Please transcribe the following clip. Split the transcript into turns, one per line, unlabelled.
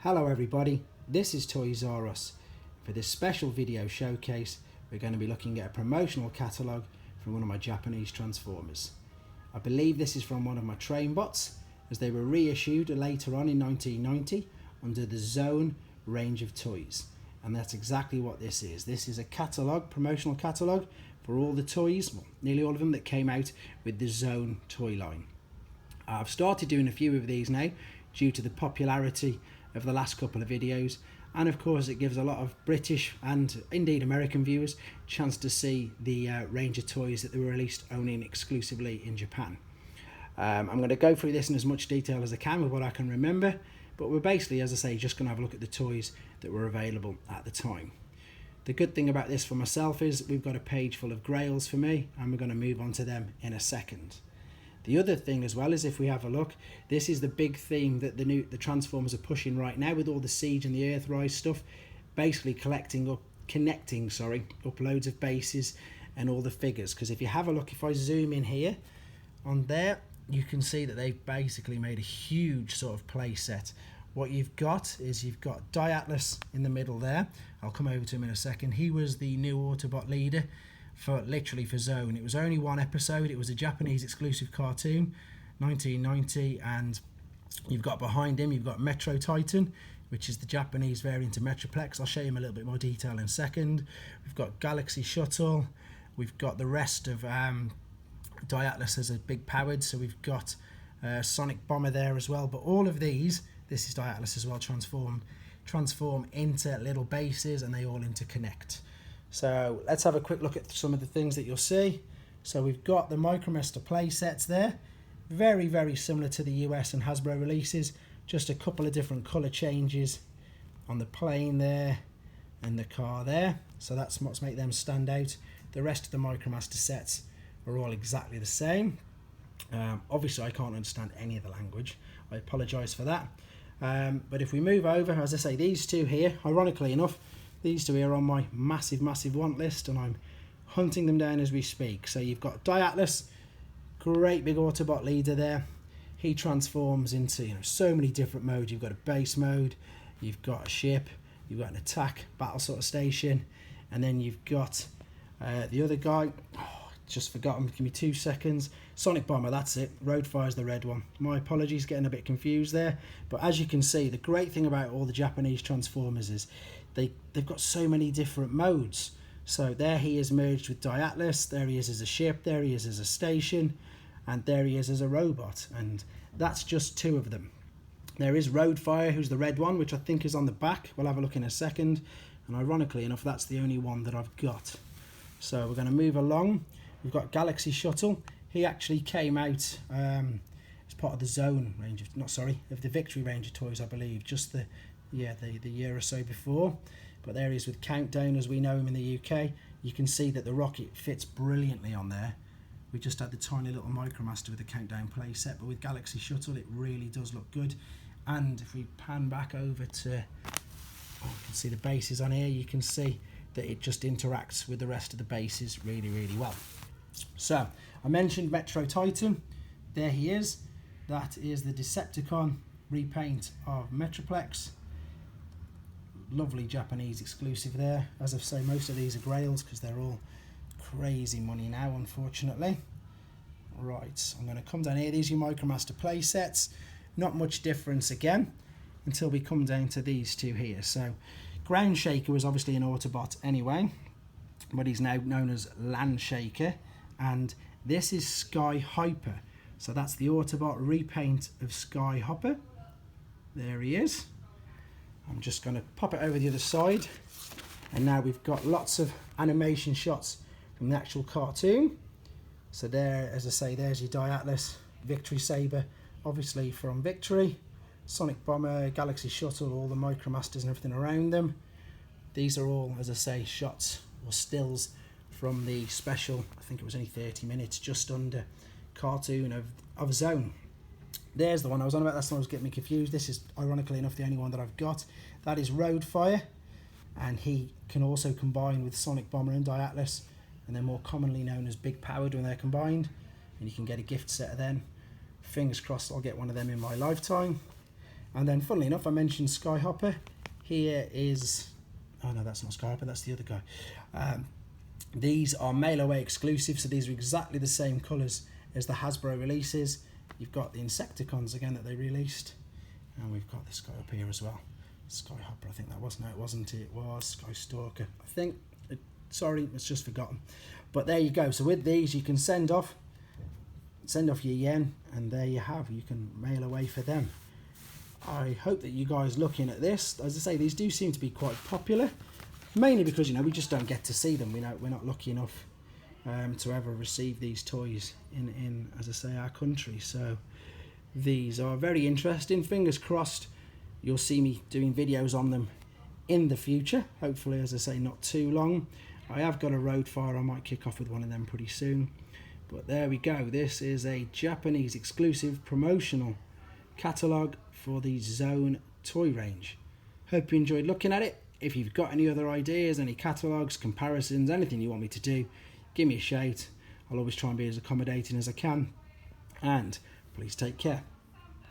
Hello everybody, this is Toys R Us. For this special video showcase, we're going to be looking at a promotional catalogue from one of my Japanese Transformers. I believe this is from one of my train bots, as they were reissued later on in 1990 under the Zone range of toys. And that's exactly what this is. This is a catalogue, promotional catalogue, for all the toys, well, nearly all of them, that came out with the Zone toy line. I've started doing a few of these now due to the popularity of the last couple of videos, and of course it gives a lot of British and indeed American viewers a chance to see the range of toys that they were released only and exclusively in Japan. I'm going to go through this in as much detail as I can with what I can remember, but we're basically, as I say, just going to have a look at the toys that were available at the time. The good thing about this for myself is we've got a page full of grails for me, and we're going to move on to them in a second. The other thing as well is, if we have a look, this is the big theme that the Transformers are pushing right now with all the Siege and the Earthrise stuff, basically connecting up loads of bases and all the figures. Because if you have a look, if I zoom in here on there, you can see that they've basically made a huge sort of play set. What you've got is you've got Atlas in the middle there. I'll come over to him in a second. He was the new Autobot leader for Zone. It was only one episode. It was a Japanese exclusive cartoon, 1990, and you've got behind him, you've got Metro Titan, which is the Japanese variant of Metroplex. I'll show you in a little bit more detail in a second. We've got Galaxy Shuttle. We've got the rest of Atlas as a big powered, so we've got Sonic Bomber there as well. But all of these, this is Atlas as well, transform into little bases, and they all interconnect. So let's have a quick look at some of the things that you'll see. So we've got the Micromaster Playsets there, very, very similar to the US and Hasbro releases, just a couple of different colour changes on the plane there and the car there. So that's what's make them stand out. The rest of the Micromaster sets are all exactly the same. Obviously I can't understand any of the language, I apologise for that. But if we move over, as I say, these two here, ironically enough, these two here are on my massive want list, and I'm hunting them down as we speak. So you've got Atlas, great big Autobot leader there. He transforms into so many different modes. You've got a base mode, you've got a ship, you've got an attack, battle sort of station, and then you've got the other guy. Just forgotten, give me 2 seconds. Sonic Bomber, that's it. Roadfire's the red one. My apologies, getting a bit confused there. But as you can see, the great thing about all the Japanese Transformers is they've got so many different modes. So there he is merged with Atlas, there he is as a ship, there he is as a station, and there he is as a robot. And that's just 2 of them. There is Roadfire, who's the red one, which I think is on the back. We'll have a look in a second. And ironically enough, that's the only one that I've got. So we're going to move along. We've got Galaxy Shuttle. He actually came out as part of the Zone range of the Victory range of toys, I believe, just the year or so before. But there he is with Countdown as we know him in the UK. You can see that the rocket fits brilliantly on there. We just had the tiny little Micromaster with the Countdown playset, but with Galaxy Shuttle it really does look good. And if we pan back over to, you can see the bases on here, you can see that it just interacts with the rest of the bases really well. So I mentioned Metro Titan, there he is. That is the Decepticon repaint of Metroplex. Lovely Japanese exclusive there. As I say, most of these are grails because they're all crazy money now, unfortunately. Right, I'm going to come down here. These are your Micromaster Playsets. Not much difference again until we come down to these two here. So Ground Shaker was obviously an Autobot anyway, but he's now known as Land Shaker. And this is Sky Hyper. So that's the Autobot repaint of Sky Hopper. There he is. I'm just going to pop it over the other side, and now we've got lots of animation shots from the actual cartoon. So there, as I say, there's your Atlas, Victory Saber, obviously from Victory, Sonic Bomber, Galaxy Shuttle, all the Micromasters and everything around them. These are all, as I say, shots or stills from the special, I think it was only 30 minutes, just under, cartoon of Zone. There's the one I was on about. That's the one that was getting me confused. This is, ironically enough, the only one that I've got. That is Roadfire, and he can also combine with Sonic Bomber and Atlas, and they're more commonly known as Big Powered when they're combined, and you can get a gift set of them. Fingers crossed I'll get one of them in my lifetime. And then, funnily enough, I mentioned Skyhopper. Here is... Oh, no, that's not Skyhopper. That's the other guy. These are mail away exclusive, so these are exactly the same colours as the Hasbro releases. You've got the Insecticons again that they released, and we've got this guy up here as well. Skyhopper, I think that was. No, it wasn't. It was Skystalker, I think. Sorry, it's just forgotten. But there you go. So with these, you can send off your yen, and there you have. You can mail away for them. I hope that you guys looking at this, as I say, these do seem to be quite popular. Mainly because, you know, we just don't get to see them. We're not lucky enough to ever receive these toys in, as I say, our country. So these are very interesting. Fingers crossed you'll see me doing videos on them in the future. Hopefully, as I say, not too long. I have got a road fire. I might kick off with one of them pretty soon. But there we go. This is a Japanese exclusive promotional catalogue for the Zone toy range. Hope you enjoyed looking at it. If you've got any other ideas, any catalogues, comparisons, anything you want me to do, give me a shout. I'll always try and be as accommodating as I can. And please take care.